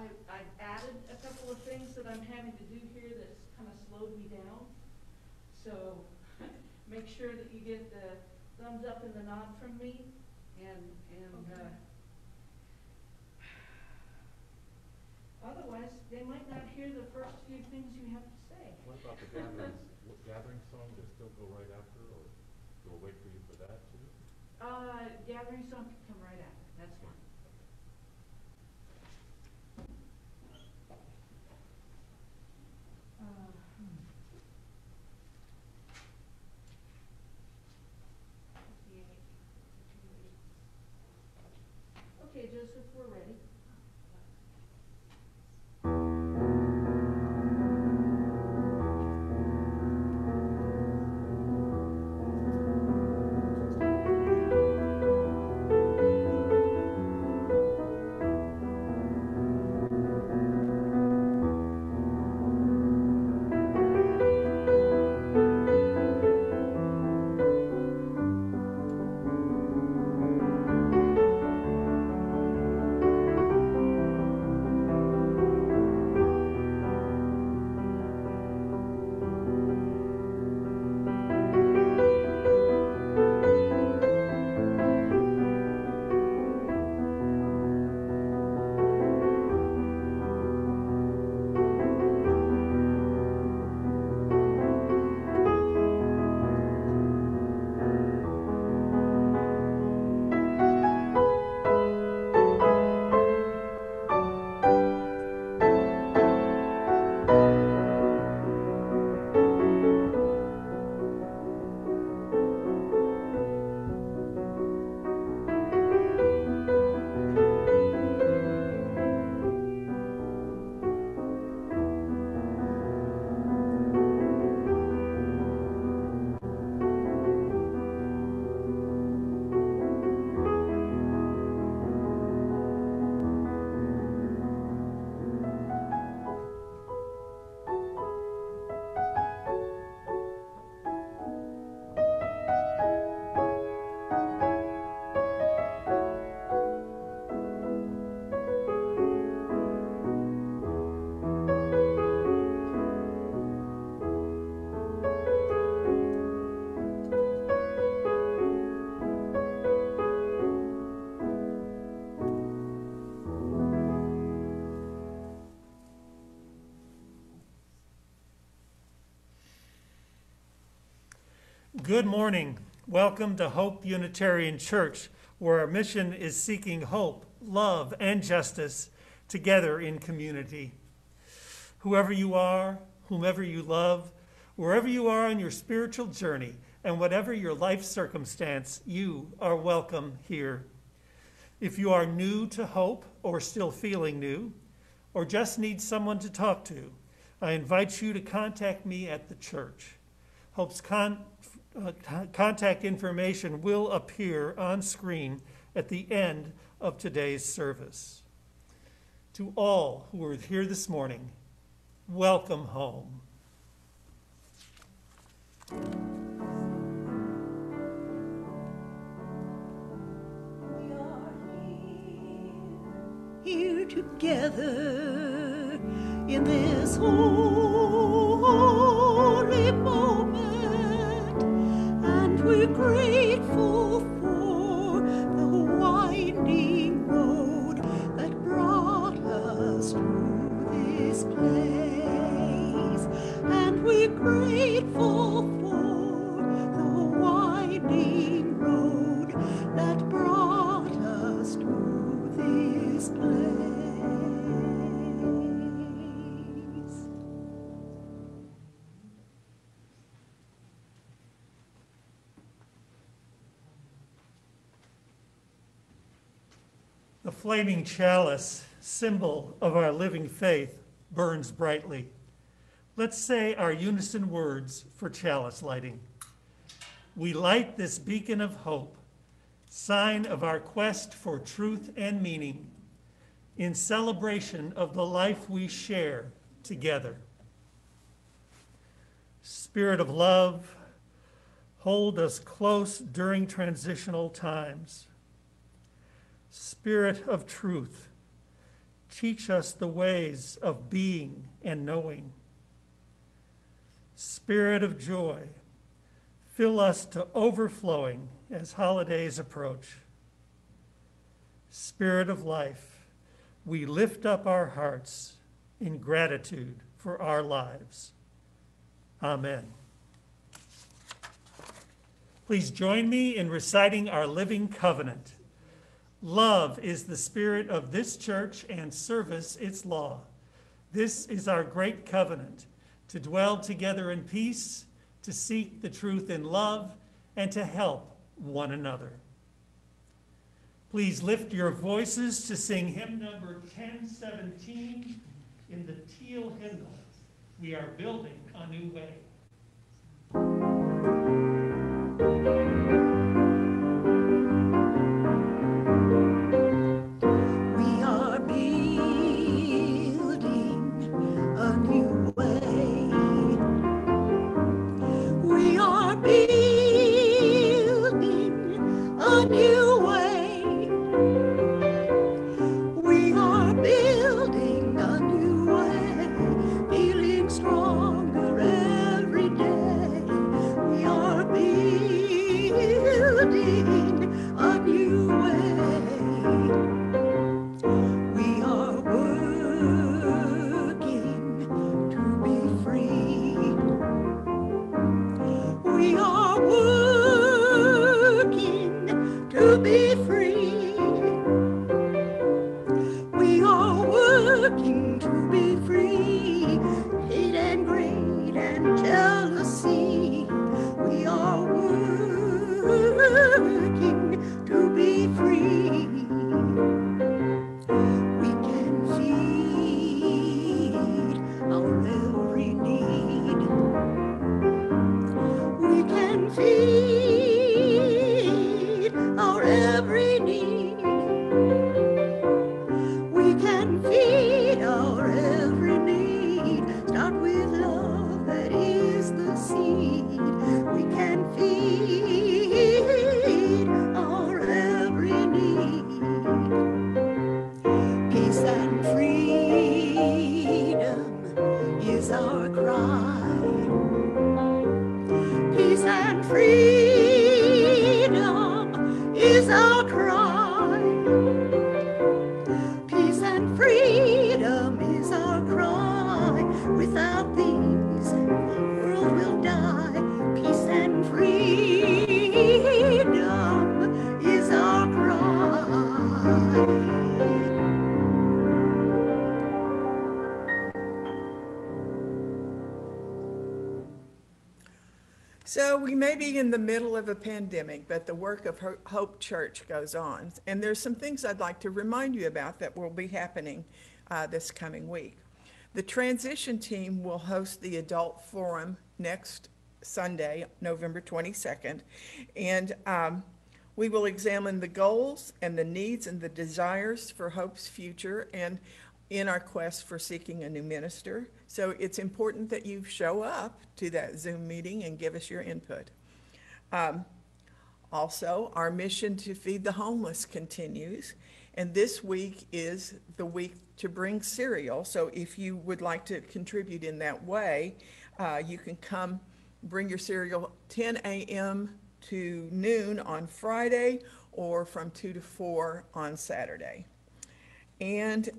I've added a couple of things that I'm having to do here that's kind of slowed me down. So make sure that you get the thumbs up and the nod from me, and okay. Otherwise, they might not hear the first few things you have to say. What about the gathering song? Does it still go right after, or we'll wait for you for that too? Gathering song can come right after. That's fine. Okay, Joseph, we're ready. Good morning. Welcome to Hope Unitarian Church, where our mission is seeking hope, love, and justice together in community. Whoever you are, whomever you love, wherever you are on your spiritual journey, and whatever your life circumstance, you are welcome here. If you are new to hope or still feeling new, or just need someone to talk to, I invite you to contact me at the church. Hope's contact information will appear on screen at the end of today's service. To all who are here this morning, welcome home. We are here together in this holy moment. We're grateful for the winding road that brought us to this place. And we're grateful for the winding road that brought us to this place. The flaming chalice, symbol of our living faith, burns brightly. Let's say our unison words for chalice lighting. We light this beacon of hope, sign of our quest for truth and meaning, in celebration of the life we share together. Spirit of love, hold us close during transitional times. Spirit of truth, teach us the ways of being and knowing. Spirit of joy, fill us to overflowing as holidays approach. Spirit of life, we lift up our hearts in gratitude for our lives. Amen. Please join me in reciting our living covenant. Love is the spirit of this church and service its law. This is our great covenant, to dwell together in peace, to seek the truth in love, and to help one another. Please lift your voices to sing hymn number 1017 in the teal hymnal. We are building a new way. We are building a new way. We are building a new way. We are building a new way, feeling stronger every day. We are building a new way. We are working to be free. We are working to be free. We are working to be free. Hate and greed and jealousy. We are working to be free. We can feed our every need. We can feed our every need. We can feed our every need. Start with love, that is the seed. We can feed our every need. Peace and freedom is our cry. Peace and freedom is our cry. Peace and freedom is our cry. Without these, the world will die. Peace and freedom is our cry. So we may be in the middle of a pandemic, but the work of Hope Church goes on. And there's some things I'd like to remind you about that will be happening this coming week. The transition team will host the adult forum next Sunday, November 22nd. And we will examine the goals and the needs and the desires for Hope's future and in our quest for seeking a new minister. So it's important that you show up to that Zoom meeting and give us your input. Also, our mission to feed the homeless continues. And this week is the week to bring cereal. So if you would like to contribute in that way, you can come bring your cereal 10 a.m. to noon on Friday or from 2 to 4 on Saturday. And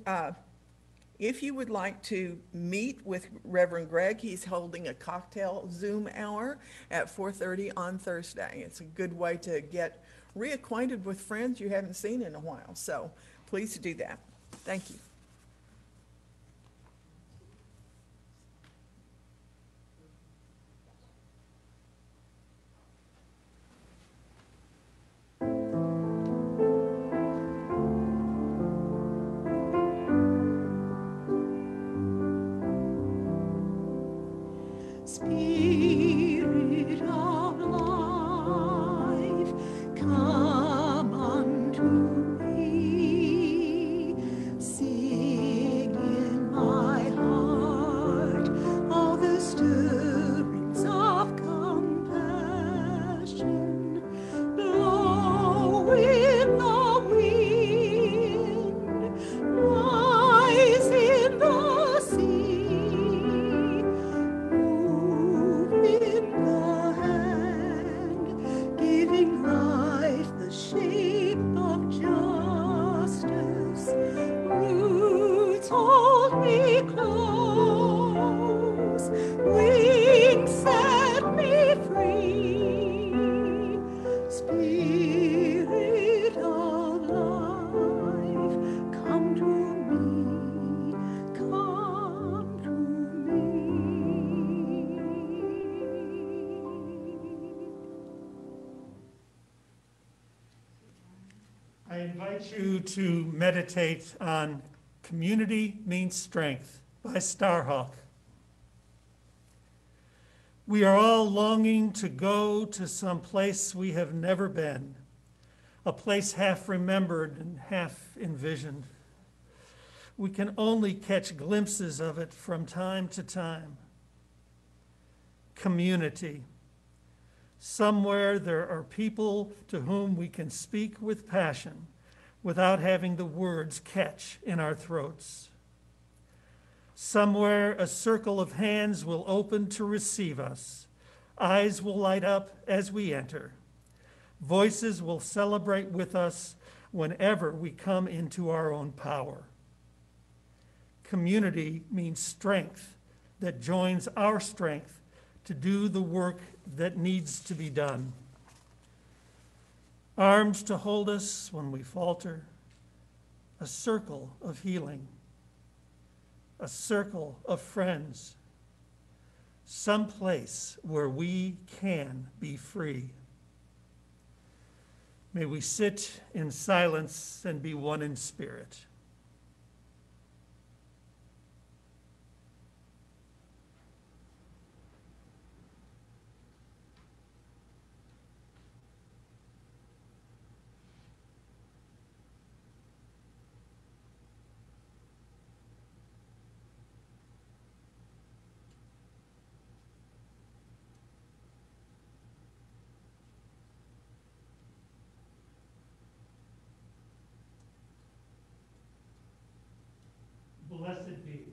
if you would like to meet with Reverend Greg, he's holding a cocktail Zoom hour at 4:30 on Thursday. It's a good way to get reacquainted with friends you haven't seen in a while. So please do that. Thank you. Spirit of life, come unto me. Sing in my heart all the stirrings of compassion. Blow with the wind, my close. Wings set me free. Spirit of life, come to me, come to me. I invite you to meditate on Community Means Strength by Starhawk. We are all longing to go to some place we have never been, a place half remembered and half envisioned. We can only catch glimpses of it from time to time. Community. Somewhere there are people to whom we can speak with passion without having the words catch in our throats. Somewhere a circle of hands will open to receive us. Eyes will light up as we enter. Voices will celebrate with us whenever we come into our own power. Community means strength that joins our strength to do the work that needs to be done. Arms to hold us when we falter, a circle of healing, a circle of friends, some place where we can be free. May we sit in silence and be one in spirit. Blessed be.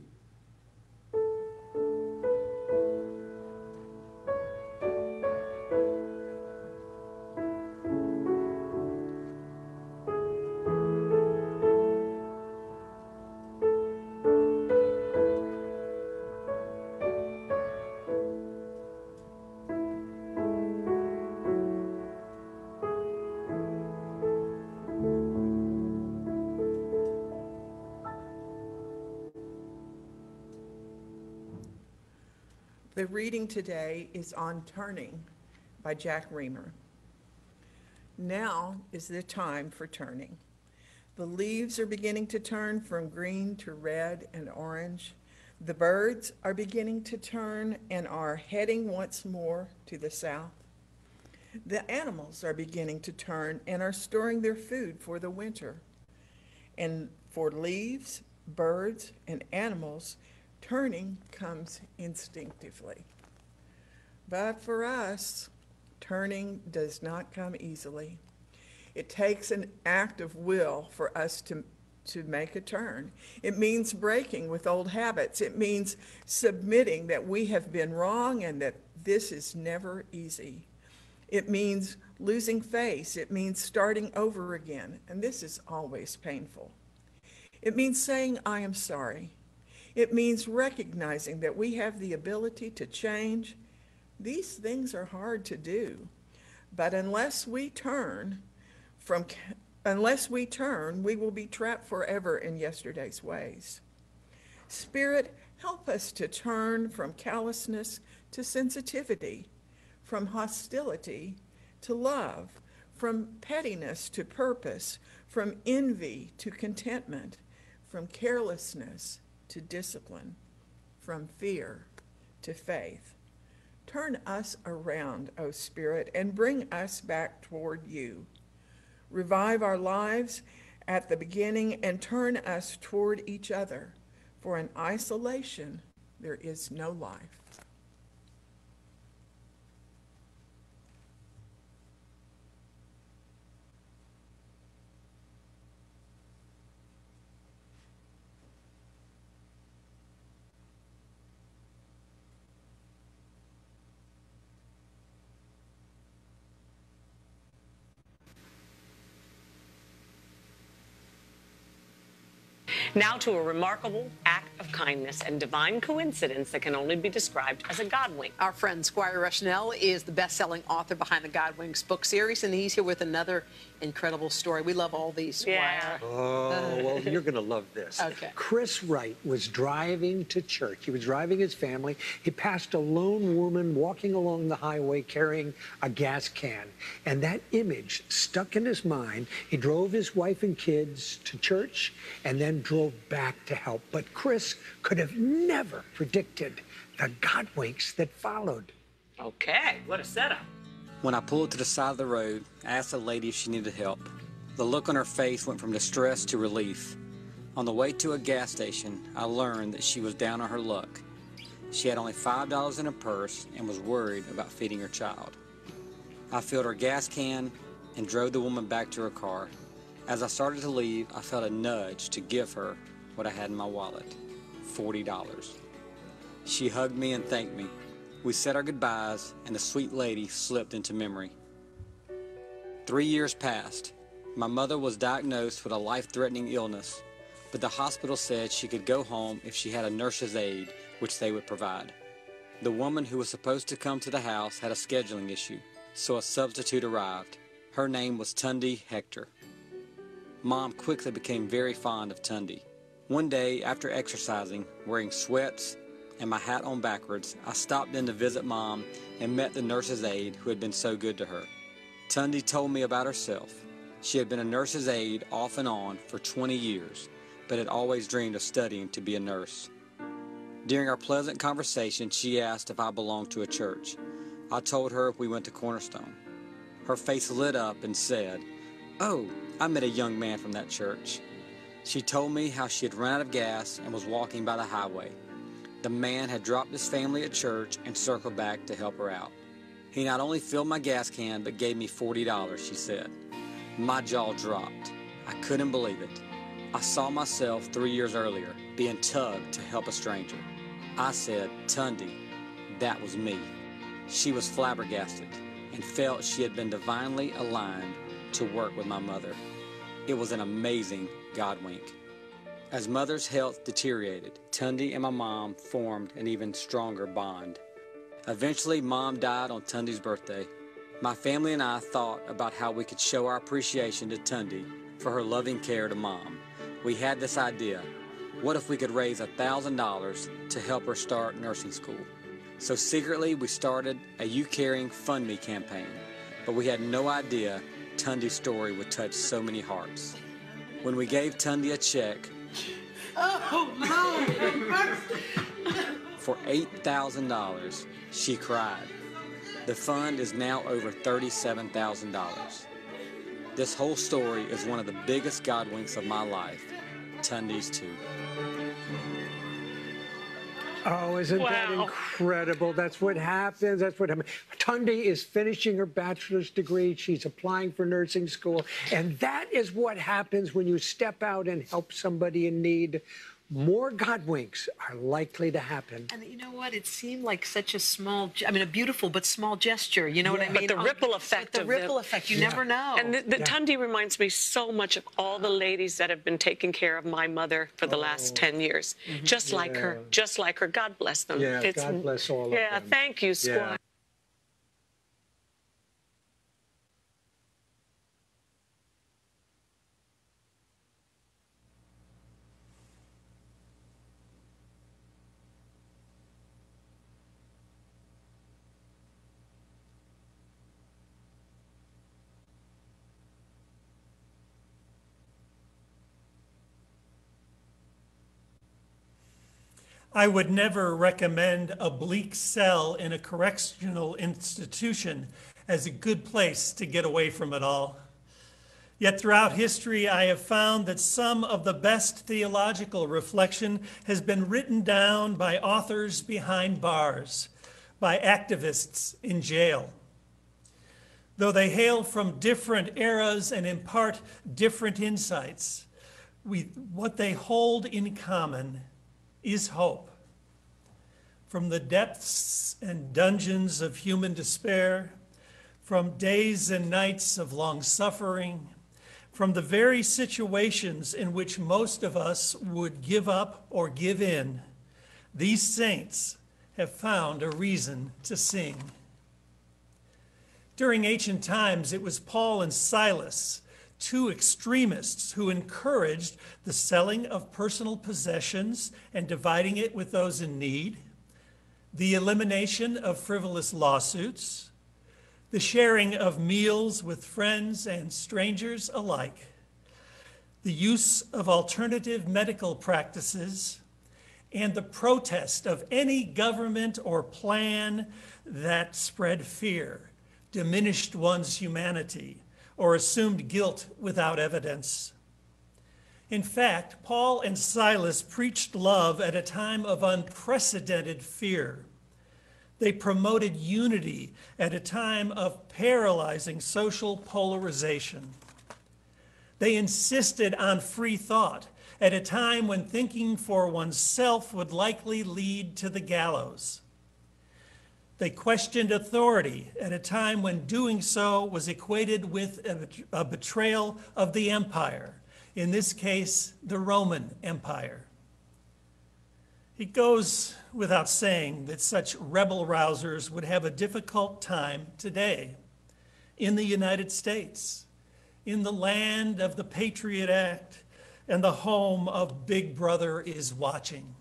The reading today is on Turning by Jack Reamer. Now is the time for turning. The leaves are beginning to turn from green to red and orange. The birds are beginning to turn and are heading once more to the south. The animals are beginning to turn and are storing their food for the winter. And for leaves, birds, and animals, turning comes instinctively. But for us, turning does not come easily. It takes an act of will for us to make a turn. It means breaking with old habits. It means submitting that we have been wrong and that this is never easy. It means losing face. It means starting over again, and this is always painful. It means saying, I am sorry. It means recognizing that we have the ability to change. These things are hard to do, but unless we turn, we will be trapped forever in yesterday's ways. Spirit, help us to turn from callousness to sensitivity, from hostility to love, from pettiness to purpose, from envy to contentment, from carelessness to discipline, from fear to faith. Turn us around, O Spirit, and bring us back toward you. Revive our lives at the beginning and turn us toward each other, for in isolation there is no life. Now to a remarkable act of kindness and divine coincidence that can only be described as a God wink. Our friend Squire Rushnell is the best-selling author behind the God Winks book series, and he's here with another incredible story. We love all these, Squire. Yeah. Oh, well, you're going to love this. Okay. Chris Wright was driving to church. He was driving his family. He passed a lone woman walking along the highway carrying a gas can. And that image stuck in his mind. He drove his wife and kids to church and then drove back to help. But Chris could have never predicted the God winks that followed. Okay, what a setup. When I pulled to the side of the road, I asked the lady if she needed help. The look on her face went from distress to relief. On the way to a gas station, I learned that she was down on her luck. She had only $5 in her purse and was worried about feeding her child. I filled her gas can and drove the woman back to her car. As I started to leave, I felt a nudge to give her what I had in my wallet, $40. She hugged me and thanked me. We said our goodbyes, and the sweet lady slipped into memory. 3 years passed. My mother was diagnosed with a life-threatening illness, but the hospital said she could go home if she had a nurse's aide, which they would provide. The woman who was supposed to come to the house had a scheduling issue, so a substitute arrived. Her name was Tundi Hector. Mom quickly became very fond of Tundi. One day, after exercising, wearing sweats and my hat on backwards, I stopped in to visit Mom and met the nurse's aide who had been so good to her. Tundi told me about herself. She had been a nurse's aide off and on for 20 years, but had always dreamed of studying to be a nurse. During our pleasant conversation, she asked if I belonged to a church. I told her we went to Cornerstone. Her face lit up and said, "Oh, I met a young man from that church." She told me how she had run out of gas and was walking by the highway. The man had dropped his family at church and circled back to help her out. He not only filled my gas can, but gave me $40, she said. My jaw dropped. I couldn't believe it. I saw myself 3 years earlier being tugged to help a stranger. I said, "Tundi, that was me." She was flabbergasted and felt she had been divinely aligned to work with my mother. It was an amazing God wink. As Mother's health deteriorated, Tundi and my mom formed an even stronger bond. Eventually, Mom died on Tundi's birthday. My family and I thought about how we could show our appreciation to Tundi for her loving care to Mom. We had this idea. What if we could raise $1,000 to help her start nursing school? So secretly, we started a You Caring Fund Me campaign, but we had no idea Tundi's story would touch so many hearts. When we gave Tundi a check for $8,000, she cried. The fund is now over $37,000. This whole story is one of the biggest God winks of my life. Tundi's too. Oh, isn't that incredible? That's what happens. That's what happens. Tundi is finishing her bachelor's degree. She's applying for nursing school. And that is what happens when you step out and help somebody in need. More God winks are likely to happen. And you know what? It seemed like such a small, a beautiful but small gesture. You know what I mean? But the ripple effect the ripple effect, you never know. And the Tundi reminds me so much of all the ladies that have been taking care of my mother for the last 10 years. Just like her, just like her. God bless them. Yeah, God bless all of them. Yeah, thank you, Squire. Yeah. I would never recommend a bleak cell in a correctional institution as a good place to get away from it all. Yet throughout history, I have found that some of the best theological reflection has been written down by authors behind bars, by activists in jail. Though they hail from different eras and impart different insights, what they hold in common is hope. From the depths and dungeons of human despair, from days and nights of long suffering, from the very situations in which most of us would give up or give in, these saints have found a reason to sing. During ancient times, it was Paul and Silas, two extremists who encouraged the selling of personal possessions and dividing it with those in need, the elimination of frivolous lawsuits, the sharing of meals with friends and strangers alike, the use of alternative medical practices, and the protest of any government or plan that spread fear, diminished one's humanity, or assumed guilt without evidence. In fact, Paul and Silas preached love at a time of unprecedented fear. They promoted unity at a time of paralyzing social polarization. They insisted on free thought at a time when thinking for oneself would likely lead to the gallows. They questioned authority at a time when doing so was equated with a betrayal of the empire, in this case, the Roman Empire. It goes without saying that such rebel-rousers would have a difficult time today in the United States, in the land of the Patriot Act and the home of Big Brother is watching.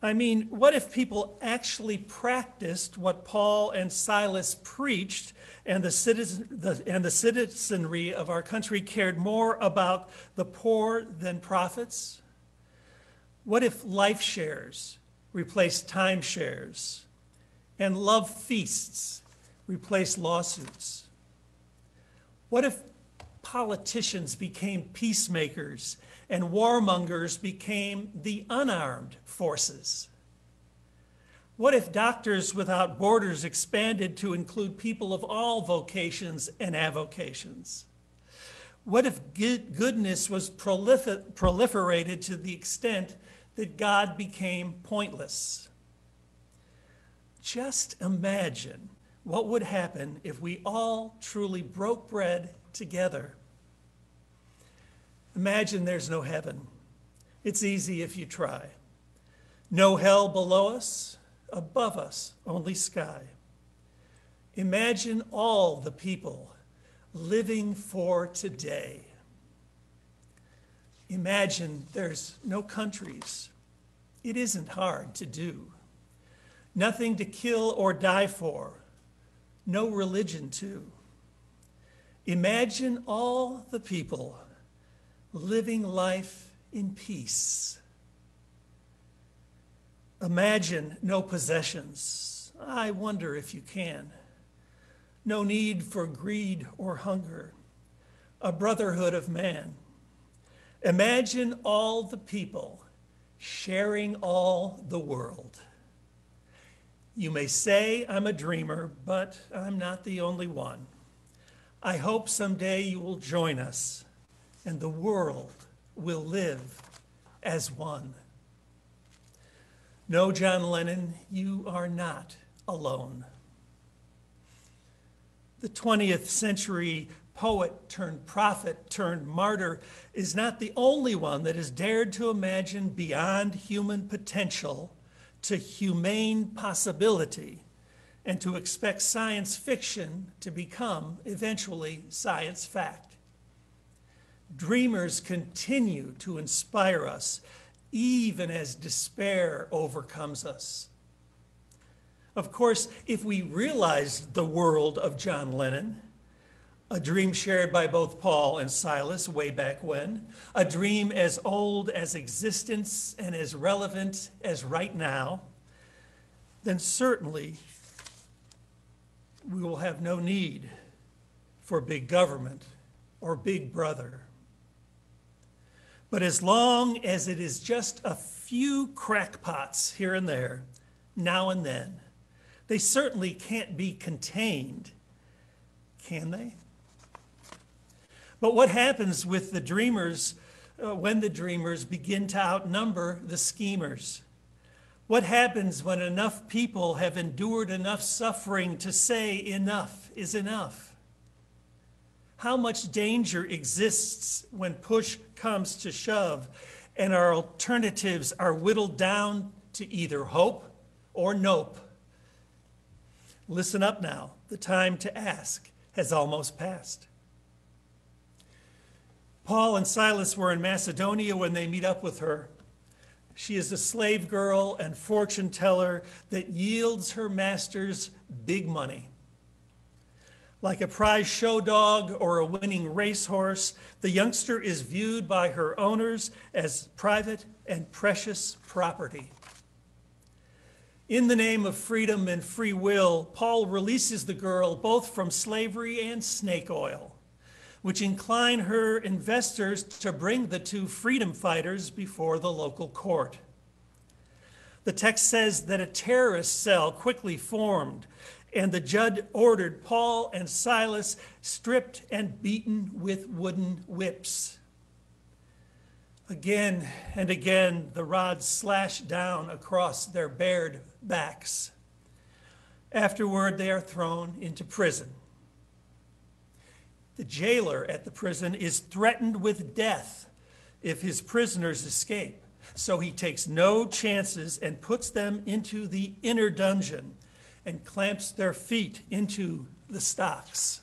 I mean, what if people actually practiced what Paul and Silas preached and the citizenry of our country cared more about the poor than profits? What if life shares replaced time shares and love feasts replaced lawsuits? What if politicians became peacemakers and warmongers became the unarmed forces? What if Doctors Without Borders expanded to include people of all vocations and avocations? What if goodness was proliferated to the extent that God became pointless? Just imagine what would happen if we all truly broke bread together. Imagine there's no heaven. It's easy if you try. No hell below us, above us, only sky. Imagine all the people living for today. Imagine there's no countries. It isn't hard to do. Nothing to kill or die for. No religion too. Imagine all the people living life in peace. Imagine no possessions. I wonder if you can. No need for greed or hunger. A brotherhood of man. Imagine all the people sharing all the world. You may say I'm a dreamer, but I'm not the only one. I hope someday you will join us and the world will live as one. No, John Lennon, you are not alone. The 20th century poet turned prophet turned martyr is not the only one that has dared to imagine beyond human potential to humane possibility and to expect science fiction to become eventually science fact. Dreamers continue to inspire us even as despair overcomes us. Of course, if we realized the world of John Lennon, a dream shared by both Paul and Silas way back when, a dream as old as existence and as relevant as right now, then certainly we will have no need for big government or big brother. But as long as it is just a few crackpots here and there, now and then, they certainly can't be contained, can they? But what happens with the dreamers when the dreamers begin to outnumber the schemers? What happens when enough people have endured enough suffering to say enough is enough? how much danger exists when push comes to shove and our alternatives are whittled down to either hope or nope. Listen up now. The time to ask has almost passed. Paul and Silas were in Macedonia when they meet up with her. She is a slave girl and fortune teller that yields her masters big money. Like a prize show dog or a winning racehorse, the youngster is viewed by her owners as private and precious property. In the name of freedom and free will, Paul releases the girl both from slavery and snake oil, which incline her investors to bring the two freedom fighters before the local court. The text says that a terrorist cell quickly formed, and the judge ordered Paul and Silas stripped and beaten with wooden whips. Again and again, the rods slashed down across their bared backs. Afterward, they are thrown into prison. The jailer at the prison is threatened with death if his prisoners escape, so he takes no chances and puts them into the inner dungeon and clamps their feet into the stocks.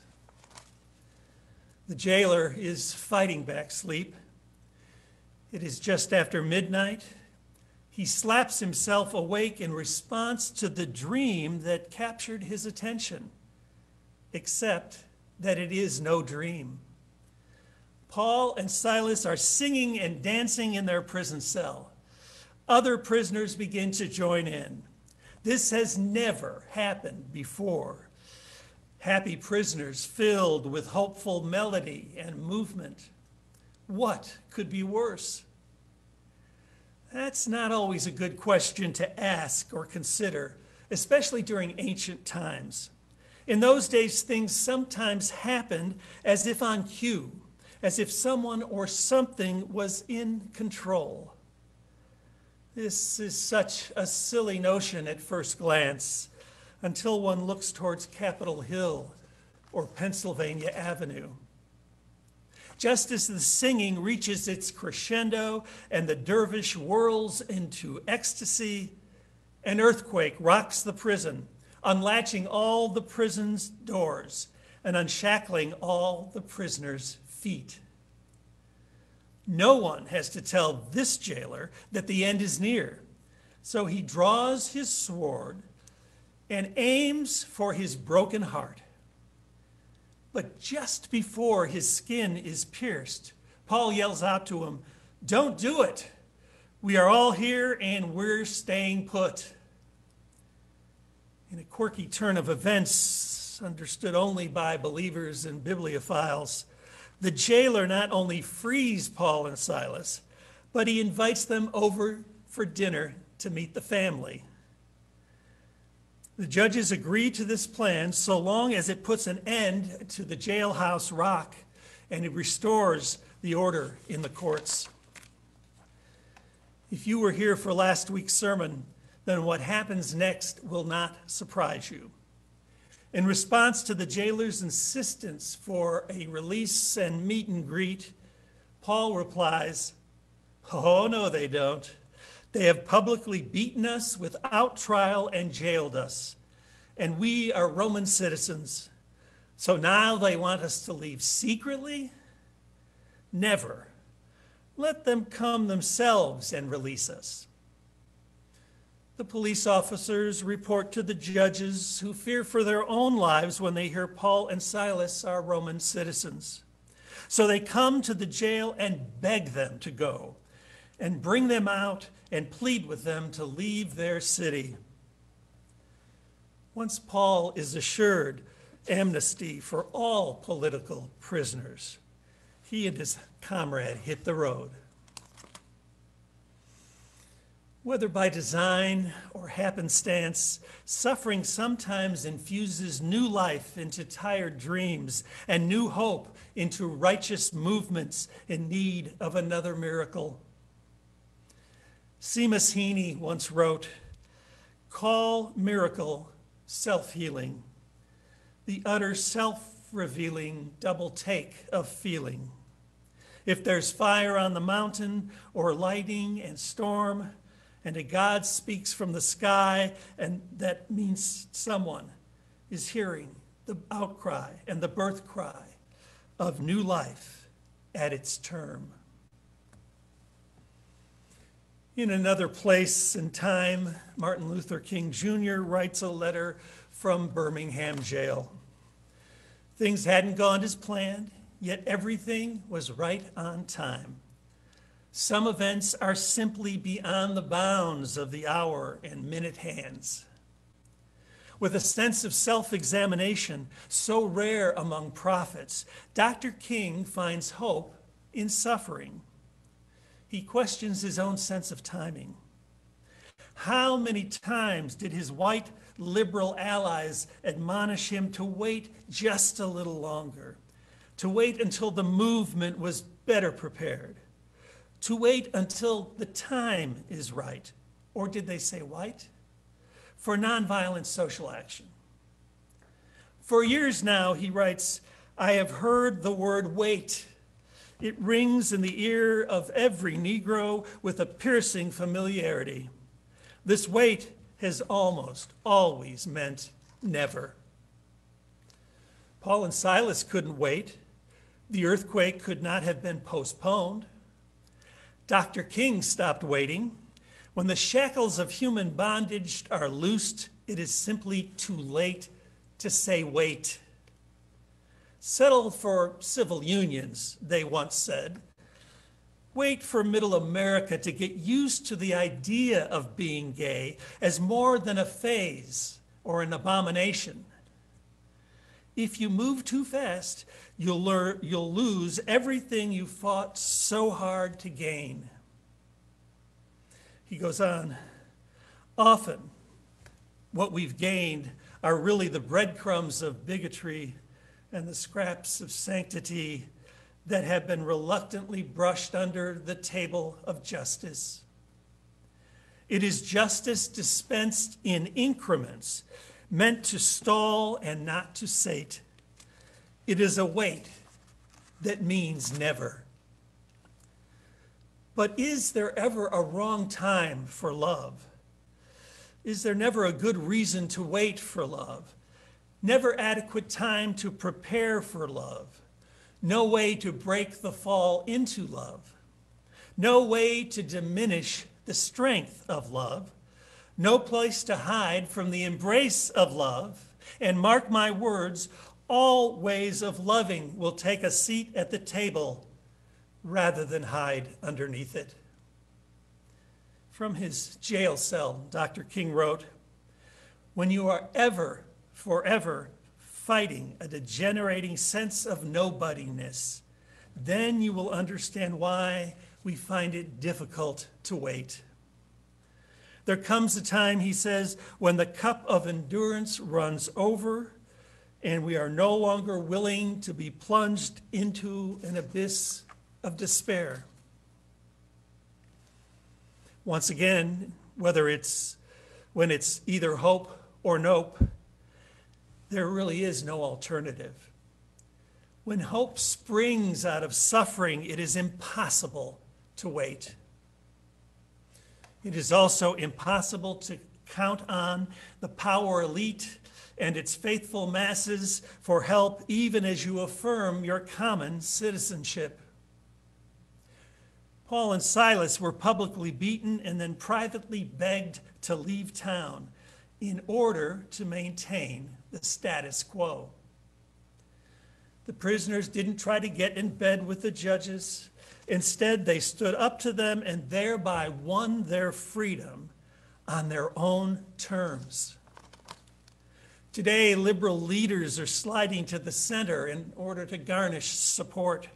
The jailer is fighting back sleep. It is just after midnight. He slaps himself awake in response to the dream that captured his attention, except that it is no dream. Paul and Silas are singing and dancing in their prison cell. Other prisoners begin to join in. This has never happened before. Happy prisoners filled with hopeful melody and movement. What could be worse? That's not always a good question to ask or consider, especially during ancient times. In those days, things sometimes happened as if on cue, as if someone or something was in control. This is such a silly notion at first glance, until one looks towards Capitol Hill or Pennsylvania Avenue. Just as the singing reaches its crescendo and the dervish whirls into ecstasy, an earthquake rocks the prison, unlatching all the prison's doors and unshackling all the prisoners' feet. No one has to tell this jailer that the end is near, so he draws his sword and aims for his broken heart. But just before his skin is pierced, Paul yells out to him, "Don't do it. We are all here and we're staying put." In a quirky turn of events, understood only by believers and bibliophiles, the jailer not only frees Paul and Silas, but he invites them over for dinner to meet the family. The judges agree to this plan so long as it puts an end to the jailhouse rock and it restores the order in the courts. If you were here for last week's sermon, then what happens next will not surprise you. In response to the jailer's insistence for a release and meet and greet, Paul replies, "Oh, no, they don't. They have publicly beaten us without trial and jailed us, and we are Roman citizens. So now they want us to leave secretly? Never. Let them come themselves and release us." The police officers report to the judges, who fear for their own lives when they hear Paul and Silas are Roman citizens. So they come to the jail and beg them to go, and bring them out and plead with them to leave their city. Once Paul is assured amnesty for all political prisoners, he and his comrade hit the road. Whether by design or happenstance, suffering sometimes infuses new life into tired dreams and new hope into righteous movements in need of another miracle. Seamus Heaney once wrote, "Call miracle self-healing. The utter self-revealing double take of feeling. If there's fire on the mountain or lightning and storm, and a God speaks from the sky, and that means someone is hearing the outcry and the birth cry of new life at its term. In another place and time, Martin Luther King Jr. writes a letter from Birmingham jail. Things hadn't gone as planned, yet everything was right on time. Some events are simply beyond the bounds of the hour and minute hands. With a sense of self-examination so rare among prophets, Dr. King finds hope in suffering. He questions his own sense of timing. How many times did his white liberal allies admonish him to wait just a little longer, to wait until the movement was better prepared, to wait until the time is right, or did they say white? For nonviolent social action. For years now, he writes, I have heard the word wait. It rings in the ear of every Negro with a piercing familiarity. This wait has almost always meant never. Paul and Silas couldn't wait. The earthquake could not have been postponed. Dr. King stopped waiting. When the shackles of human bondage are loosed, it is simply too late to say wait. Settle for civil unions, they once said. Wait for middle America to get used to the idea of being gay as more than a phase or an abomination. If you move too fast, you'll lose everything you fought so hard to gain. He goes on, often what we've gained are really the breadcrumbs of bigotry and the scraps of sanctity that have been reluctantly brushed under the table of justice. It is justice dispensed in increments, meant to stall and not to sate. It is a wait that means never. But is there ever a wrong time for love? Is there never a good reason to wait for love? Never adequate time to prepare for love? No way to break the fall into love? No way to diminish the strength of love? No place to hide from the embrace of love? And mark my words, all ways of loving will take a seat at the table rather than hide underneath it. From his jail cell, Dr. King wrote, when you are ever, forever fighting a degenerating sense of nobodiness, then you will understand why we find it difficult to wait. There comes a time, he says, when the cup of endurance runs over and we are no longer willing to be plunged into an abyss of despair. Once again, when it's either hope or nope, there really is no alternative. When hope springs out of suffering, it is impossible to wait. It is also impossible to count on the power elite and its faithful masses for help, even as you affirm your common citizenship. Paul and Silas were publicly beaten and then privately begged to leave town in order to maintain the status quo. The prisoners didn't try to get in bed with the judges. Instead, they stood up to them and thereby won their freedom on their own terms. Today, liberal leaders are sliding to the center in order to garnish support,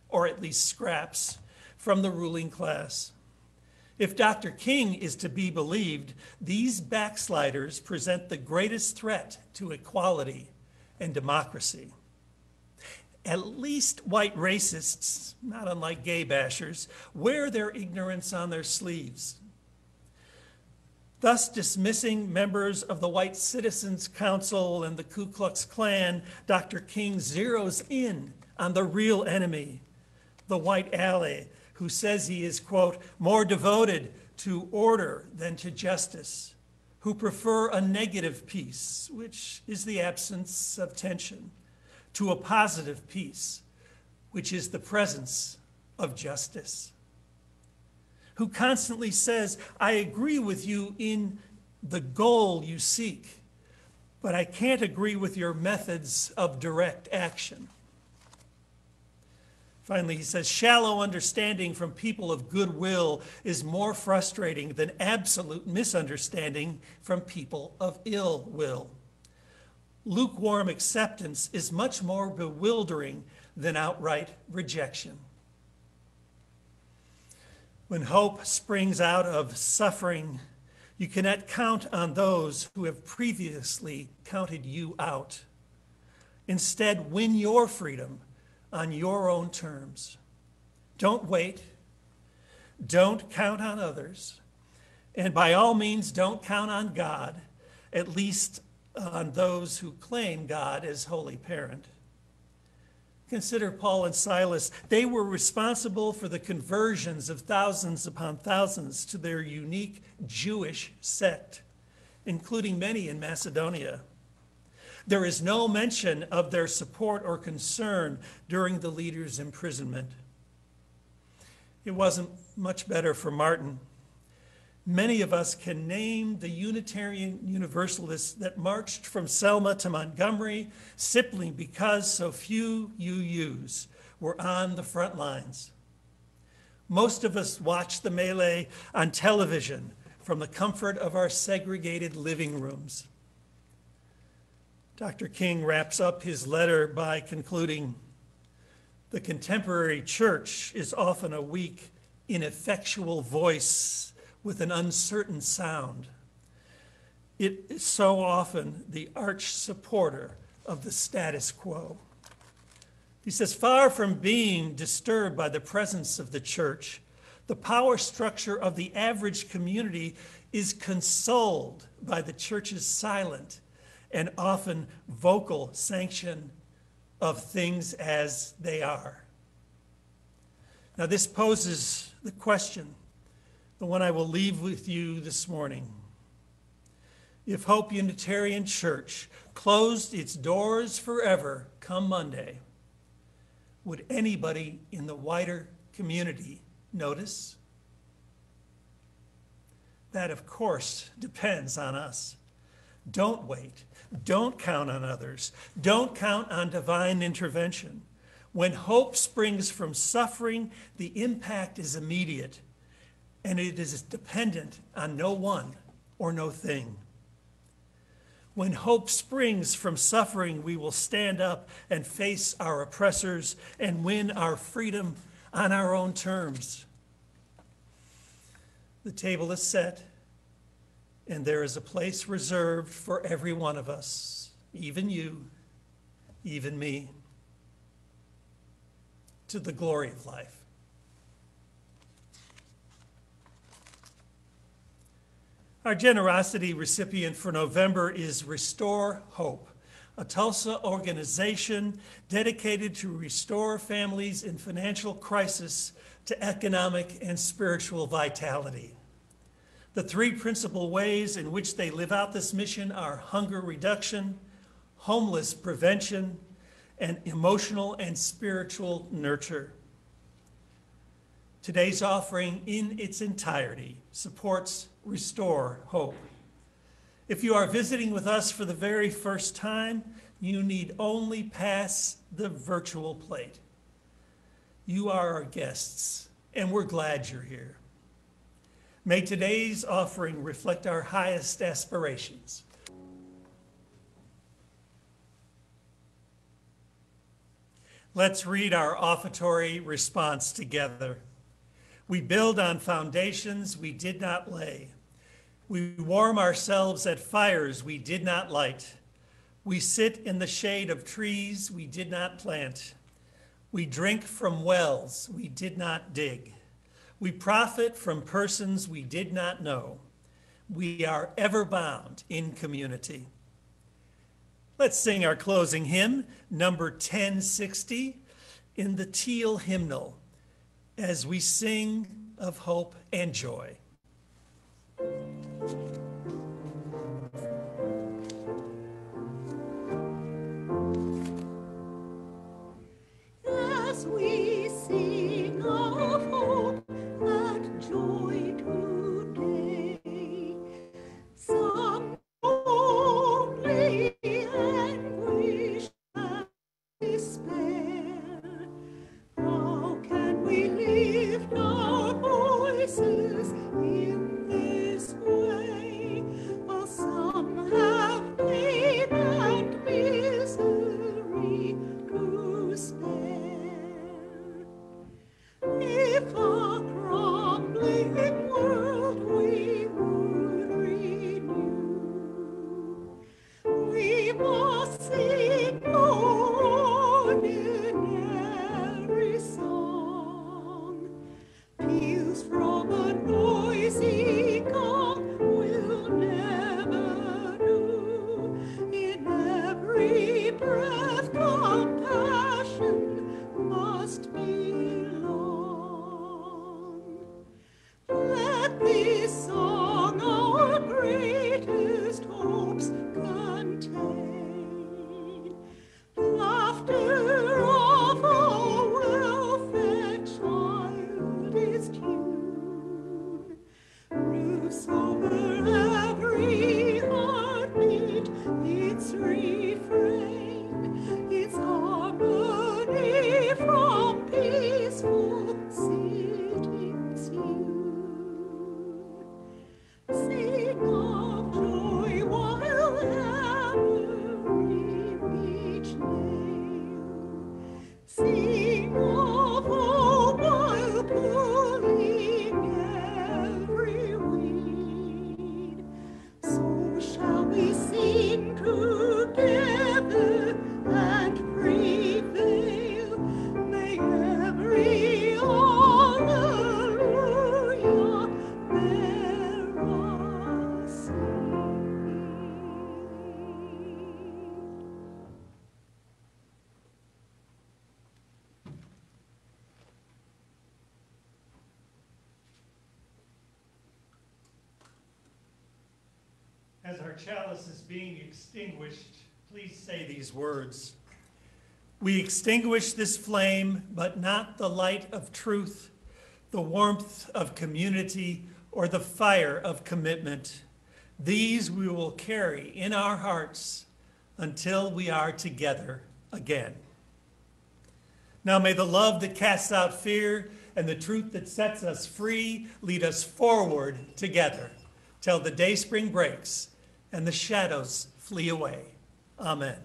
or at least scraps, from the ruling class. If Dr. King is to be believed, these backsliders present the greatest threat to equality and democracy. At least white racists, not unlike gay bashers, wear their ignorance on their sleeves. Thus dismissing members of the White Citizens Council and the Ku Klux Klan, Dr. King zeroes in on the real enemy, the white ally, who says he is, quote, more devoted to order than to justice, who prefer a negative peace, which is the absence of tension, to a positive peace, which is the presence of justice, who constantly says, I agree with you in the goal you seek, but I can't agree with your methods of direct action. Finally, he says, shallow understanding from people of goodwill is more frustrating than absolute misunderstanding from people of ill will. Lukewarm acceptance is much more bewildering than outright rejection. When hope springs out of suffering, you cannot count on those who have previously counted you out. Instead, win your freedom on your own terms. Don't wait. Don't count on others. And by all means, don't count on God, at least on those who claim God as Holy Parent. Consider Paul and Silas. They were responsible for the conversions of thousands upon thousands to their unique Jewish sect, including many in Macedonia. There is no mention of their support or concern during the leader's imprisonment. It wasn't much better for Martin. Many of us can name the Unitarian Universalists that marched from Selma to Montgomery simply because so few UUs were on the front lines. Most of us watched the melee on television from the comfort of our segregated living rooms. Dr. King wraps up his letter by concluding, the contemporary church is often a weak, ineffectual voice with an uncertain sound. It is so often the arch supporter of the status quo. He says, far from being disturbed by the presence of the church, the power structure of the average community is consoled by the church's silent and often vocal sanction of things as they are. Now, this poses the question, the one I will leave with you this morning. If Hope Unitarian Church closed its doors forever come Monday, would anybody in the wider community notice? That, of course, depends on us. Don't wait. Don't count on others. Don't count on divine intervention. When hope springs from suffering, the impact is immediate, and it is dependent on no one or no thing. When hope springs from suffering, we will stand up and face our oppressors and win our freedom on our own terms. The table is set, and there is a place reserved for every one of us, even you, even me, to the glory of life. Our generosity recipient for November is Restore Hope, a Tulsa organization dedicated to restore families in financial crisis to economic and spiritual vitality. The three principal ways in which they live out this mission are hunger reduction, homeless prevention, and emotional and spiritual nurture. Today's offering in its entirety supports Restore Hope. If you are visiting with us for the very first time, you need only pass the virtual plate. You are our guests, and we're glad you're here. May today's offering reflect our highest aspirations. Let's read our offertory response together. We build on foundations we did not lay. We warm ourselves at fires we did not light. We sit in the shade of trees we did not plant. We drink from wells we did not dig. We profit from persons we did not know. we are ever bound in community. Let's sing our closing hymn, number 1060, in the teal hymnal, as we sing of hope and joy. As we sing of hope and joy today, some only anguish and despair. How can we lift our voices in this way, while some have pain and misery to spare? If a crumbling world we would renew, we must sing no ordinary song. Peals from a noisy gong will never do. In every breath compassion must belong. Let this song our greatest hopes contain. Laughter of a well-fed child is tune. Roofs over every heartbeat, its refrain, its harmony from peaceful cities hewn. Sing of joy while hammering each nail. Sing of hope while pulling every weed. So shall we sing together and prevail. May every hallelujah bear us As our chalice is being extinguished, please say these words. We extinguish this flame, but not the light of truth, the warmth of community, or the fire of commitment. These we will carry in our hearts until we are together again. Now may the love that casts out fear and the truth that sets us free lead us forward together till the dayspring breaks and the shadows flee away. Amen.